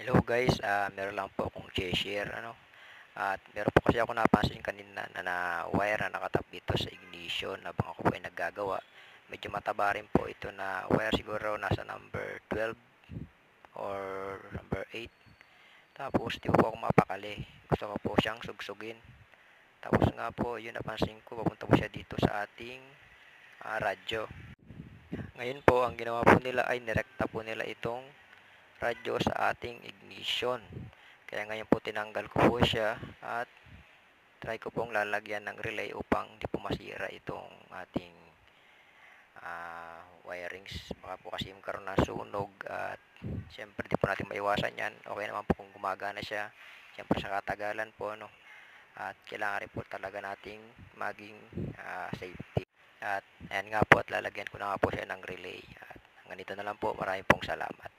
Hello guys, meron lang po akong share at meron po kasi ako napansin kanina na wire na nakatap dito sa ignition habang ako po ay naggagawa. Medyo mataba rin po ito na wire, siguro nasa number 12 or number 8. Tapos di po ako mapakali. Gusto ko po siyang sugsugin. Tapos nga po, yun napansin ko, papunta po siya dito sa ating radyo. Ngayon po, ang ginawa po nila ay nirekta po nila itong radyo sa ating ignition. Kaya ngayon po tinanggal ko po siya at try ko pong lalagyan ng relay upang di po masira itong ating wirings. Baka po kasi magkaroon ng sunog at syempre di po natin maiwasan yan. Okay naman po kung gumagana siya. Syempre sa katagalan po, no? At kailangan rin po talaga nating maging safety. At ayan nga po, at lalagyan ko na nga po siya ng relay. At hanggang dito na lang po. Maraming pong salamat.